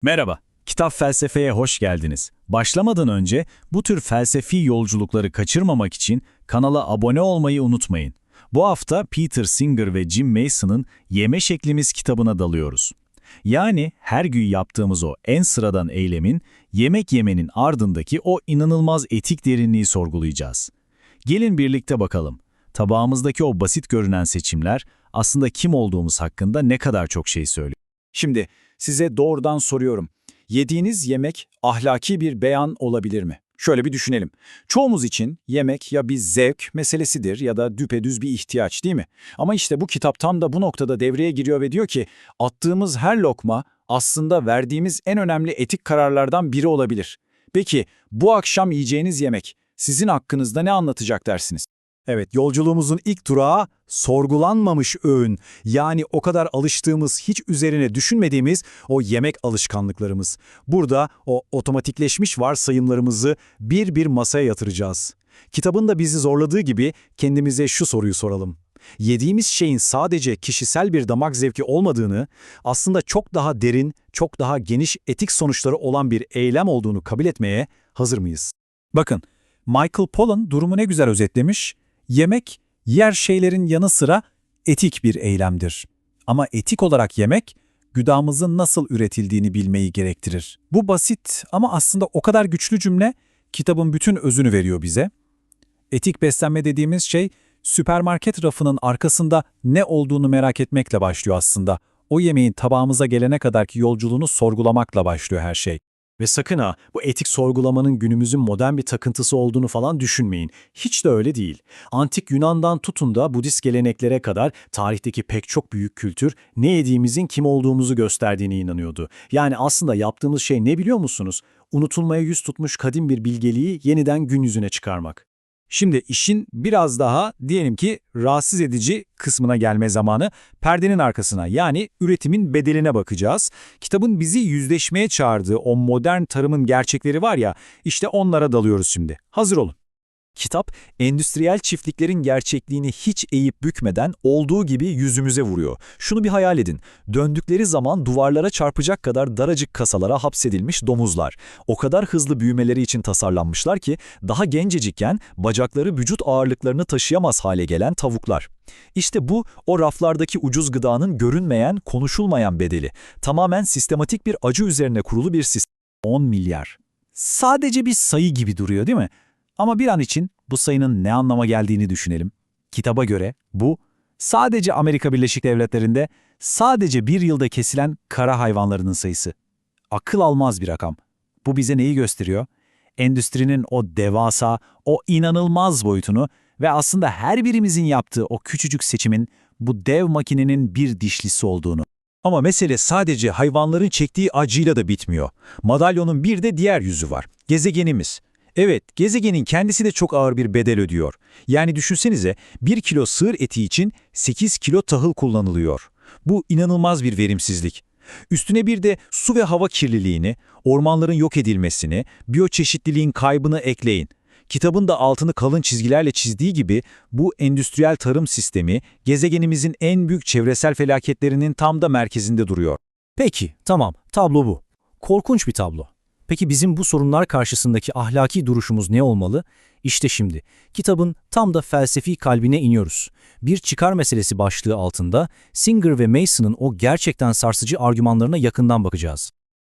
Merhaba, Kitap Felsefe'ye hoş geldiniz. Başlamadan önce bu tür felsefi yolculukları kaçırmamak için kanala abone olmayı unutmayın. Bu hafta Peter Singer ve Jim Mason'ın Yeme Şeklimiz kitabına dalıyoruz. Yani her gün yaptığımız o en sıradan eylemin, yemek yemenin ardındaki o inanılmaz etik derinliği sorgulayacağız. Gelin birlikte bakalım. Tabağımızdaki o basit görünen seçimler aslında kim olduğumuz hakkında ne kadar çok şey söylüyor. Şimdi size doğrudan soruyorum. Yediğiniz yemek ahlaki bir beyan olabilir mi? Şöyle bir düşünelim. Çoğumuz için yemek ya bir zevk meselesidir ya da düpedüz bir ihtiyaç, değil mi? Ama işte bu kitap tam da bu noktada devreye giriyor ve diyor ki attığımız her lokma aslında verdiğimiz en önemli etik kararlardan biri olabilir. Peki bu akşam yiyeceğiniz yemek sizin hakkınızda ne anlatacak dersiniz? Evet, yolculuğumuzun ilk durağı sorgulanmamış öğün. Yani o kadar alıştığımız, hiç üzerine düşünmediğimiz o yemek alışkanlıklarımız. Burada o otomatikleşmiş varsayımlarımızı bir bir masaya yatıracağız. Kitabın da bizi zorladığı gibi kendimize şu soruyu soralım. Yediğimiz şeyin sadece kişisel bir damak zevki olmadığını, aslında çok daha derin, çok daha geniş etik sonuçları olan bir eylem olduğunu kabul etmeye hazır mıyız? Bakın, Michael Pollan durumu ne güzel özetlemiş. Yemek, yer şeylerin yanı sıra etik bir eylemdir. Ama etik olarak yemek, gıdamızın nasıl üretildiğini bilmeyi gerektirir. Bu basit ama aslında o kadar güçlü cümle, kitabın bütün özünü veriyor bize. Etik beslenme dediğimiz şey, süpermarket rafının arkasında ne olduğunu merak etmekle başlıyor aslında. O yemeğin tabağımıza gelene kadarki yolculuğunu sorgulamakla başlıyor her şey. Ve sakın ha, bu etik sorgulamanın günümüzün modern bir takıntısı olduğunu falan düşünmeyin. Hiç de öyle değil. Antik Yunan'dan tutun da Budist geleneklere kadar tarihteki pek çok büyük kültür ne yediğimizin kim olduğumuzu gösterdiğine inanıyordu. Yani aslında yaptığımız şey ne biliyor musunuz? Unutulmaya yüz tutmuş kadim bir bilgeliği yeniden gün yüzüne çıkarmak. Şimdi işin biraz daha diyelim ki rahatsız edici kısmına gelme zamanı, perdenin arkasına, yani üretimin bedeline bakacağız. Kitabın bizi yüzleşmeye çağırdığı o modern tarımın gerçekleri var ya, işte onlara dalıyoruz şimdi. Hazır olun. Kitap, endüstriyel çiftliklerin gerçekliğini hiç eğip bükmeden olduğu gibi yüzümüze vuruyor. Şunu bir hayal edin. Döndükleri zaman duvarlara çarpacak kadar daracık kasalara hapsedilmiş domuzlar. O kadar hızlı büyümeleri için tasarlanmışlar ki daha gencecikken bacakları vücut ağırlıklarını taşıyamaz hale gelen tavuklar. İşte bu, o raflardaki ucuz gıdanın görünmeyen, konuşulmayan bedeli. Tamamen sistematik bir acı üzerine kurulu bir sistem. 10 milyar. Sadece bir sayı gibi duruyor, değil mi? Ama bir an için bu sayının ne anlama geldiğini düşünelim. Kitaba göre bu, sadece Amerika Birleşik Devletleri'nde sadece bir yılda kesilen kara hayvanlarının sayısı. Akıl almaz bir rakam. Bu bize neyi gösteriyor? Endüstrinin o devasa, o inanılmaz boyutunu ve aslında her birimizin yaptığı o küçücük seçimin bu dev makinenin bir dişlisi olduğunu. Ama mesele sadece hayvanların çektiği acıyla da bitmiyor. Madalyonun bir de diğer yüzü var. Gezegenimiz. Evet, gezegenin kendisi de çok ağır bir bedel ödüyor. Yani düşünsenize, 1 kilo sığır eti için 8 kilo tahıl kullanılıyor. Bu inanılmaz bir verimsizlik. Üstüne bir de su ve hava kirliliğini, ormanların yok edilmesini, biyoçeşitliliğin kaybını ekleyin. Kitabın da altını kalın çizgilerle çizdiği gibi bu endüstriyel tarım sistemi gezegenimizin en büyük çevresel felaketlerinin tam da merkezinde duruyor. Peki, tamam, tablo bu. Korkunç bir tablo. Peki bizim bu sorunlar karşısındaki ahlaki duruşumuz ne olmalı? İşte şimdi, kitabın tam da felsefi kalbine iniyoruz. Bir çıkar meselesi başlığı altında Singer ve Mason'ın o gerçekten sarsıcı argümanlarına yakından bakacağız.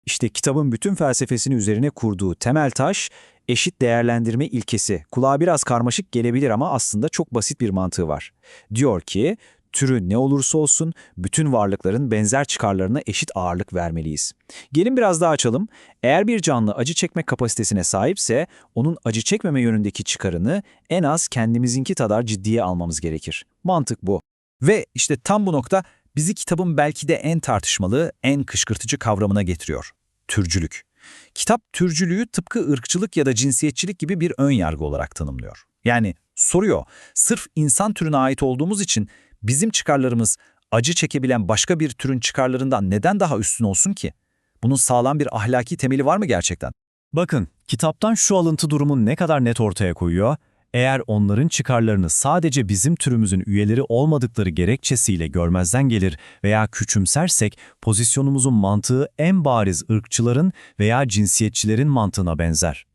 İşte kitabın bütün felsefesini üzerine kurduğu temel taş, eşit değerlendirme ilkesi. Kulağa biraz karmaşık gelebilir ama aslında çok basit bir mantığı var. Diyor ki, türü ne olursa olsun bütün varlıkların benzer çıkarlarına eşit ağırlık vermeliyiz. Gelin biraz daha açalım. Eğer bir canlı acı çekme kapasitesine sahipse, onun acı çekmeme yönündeki çıkarını en az kendimizinki kadar ciddiye almamız gerekir. Mantık bu. Ve işte tam bu nokta bizi kitabın belki de en tartışmalı, en kışkırtıcı kavramına getiriyor. Türcülük. Kitap türcülüğü tıpkı ırkçılık ya da cinsiyetçilik gibi bir ön yargı olarak tanımlıyor. Yani soruyor, sırf insan türüne ait olduğumuz için bizim çıkarlarımız acı çekebilen başka bir türün çıkarlarından neden daha üstün olsun ki? Bunun sağlam bir ahlaki temeli var mı gerçekten? Bakın, kitaptan şu alıntı durumu ne kadar net ortaya koyuyor. Eğer onların çıkarlarını sadece bizim türümüzün üyeleri olmadıkları gerekçesiyle görmezden gelir veya küçümsersek, pozisyonumuzun mantığı en bariz ırkçıların veya cinsiyetçilerin mantığına benzer.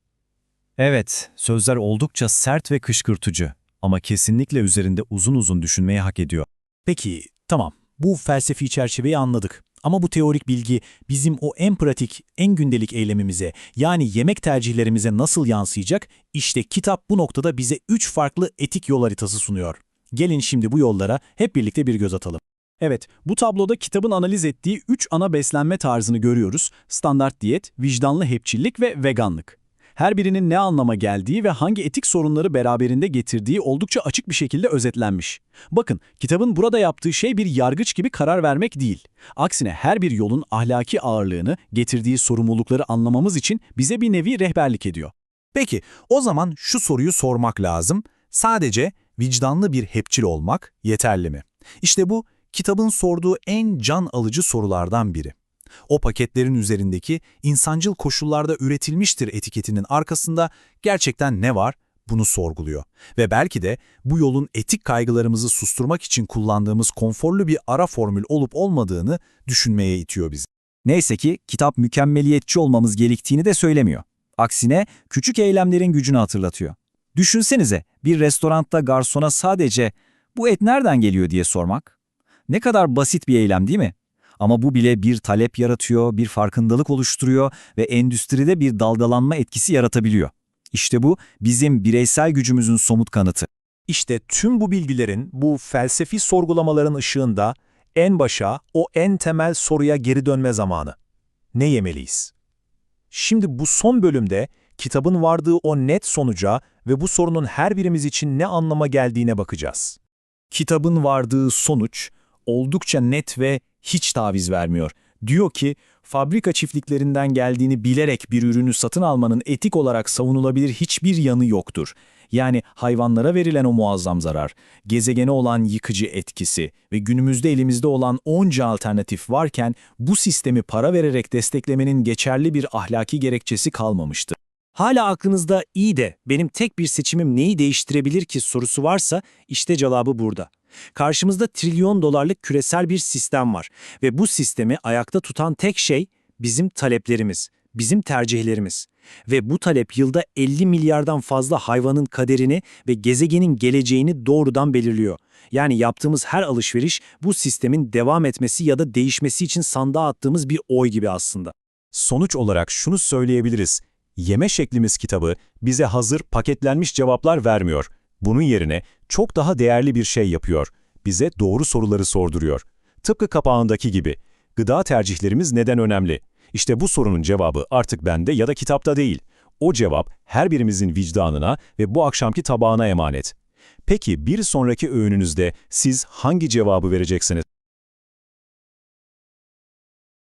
Evet, sözler oldukça sert ve kışkırtıcı ama kesinlikle üzerinde uzun uzun düşünmeyi hak ediyor. Peki, tamam. Bu felsefi çerçeveyi anladık. Ama bu teorik bilgi bizim o en pratik, en gündelik eylemimize, yani yemek tercihlerimize nasıl yansıyacak? İşte kitap bu noktada bize 3 farklı etik yol haritası sunuyor. Gelin şimdi bu yollara hep birlikte bir göz atalım. Evet, bu tabloda kitabın analiz ettiği 3 ana beslenme tarzını görüyoruz. Standart diyet, vicdanlı hepçillik ve veganlık. Her birinin ne anlama geldiği ve hangi etik sorunları beraberinde getirdiği oldukça açık bir şekilde özetlenmiş. Bakın, kitabın burada yaptığı şey bir yargıç gibi karar vermek değil. Aksine her bir yolun ahlaki ağırlığını, getirdiği sorumlulukları anlamamız için bize bir nevi rehberlik ediyor. Peki, o zaman şu soruyu sormak lazım. Sadece vicdanlı bir hepçil olmak yeterli mi? İşte bu, kitabın sorduğu en can alıcı sorulardan biri. O paketlerin üzerindeki insancıl koşullarda üretilmiştir etiketinin arkasında gerçekten ne var? Bunu sorguluyor. Ve belki de bu yolun etik kaygılarımızı susturmak için kullandığımız konforlu bir ara formül olup olmadığını düşünmeye itiyor bizi. Neyse ki kitap mükemmeliyetçi olmamız gerektiğini de söylemiyor. Aksine küçük eylemlerin gücünü hatırlatıyor. Düşünsenize, bir restoranda garsona sadece "bu et nereden geliyor?" diye sormak. Ne kadar basit bir eylem, değil mi? Ama bu bile bir talep yaratıyor, bir farkındalık oluşturuyor ve endüstride bir dalgalanma etkisi yaratabiliyor. İşte bu bizim bireysel gücümüzün somut kanıtı. İşte tüm bu bilgilerin, bu felsefi sorgulamaların ışığında en başa, o en temel soruya geri dönme zamanı. Ne yemeliyiz? Şimdi bu son bölümde kitabın vardığı o net sonuca ve bu sorunun her birimiz için ne anlama geldiğine bakacağız. Kitabın vardığı sonuç oldukça net ve hiç taviz vermiyor. Diyor ki, fabrika çiftliklerinden geldiğini bilerek bir ürünü satın almanın etik olarak savunulabilir hiçbir yanı yoktur. Yani hayvanlara verilen o muazzam zarar, gezegene olan yıkıcı etkisi ve günümüzde elimizde olan onca alternatif varken bu sistemi para vererek desteklemenin geçerli bir ahlaki gerekçesi kalmamıştı. Hala aklınızda iyi de benim tek bir seçimim neyi değiştirebilir ki sorusu varsa işte cevabı burada. Karşımızda trilyon dolarlık küresel bir sistem var ve bu sistemi ayakta tutan tek şey bizim taleplerimiz, bizim tercihlerimiz. Ve bu talep yılda 50 milyardan fazla hayvanın kaderini ve gezegenin geleceğini doğrudan belirliyor. Yani yaptığımız her alışveriş bu sistemin devam etmesi ya da değişmesi için sandığa attığımız bir oy gibi aslında. Sonuç olarak şunu söyleyebiliriz. Yeme Şeklimiz kitabı bize hazır paketlenmiş cevaplar vermiyor. Bunun yerine çok daha değerli bir şey yapıyor. Bize doğru soruları sorduruyor. Tıpkı kapağındaki gibi. Gıda tercihlerimiz neden önemli? İşte bu sorunun cevabı artık bende ya da kitapta değil. O cevap her birimizin vicdanına ve bu akşamki tabağına emanet. Peki bir sonraki öğününüzde siz hangi cevabı vereceksiniz?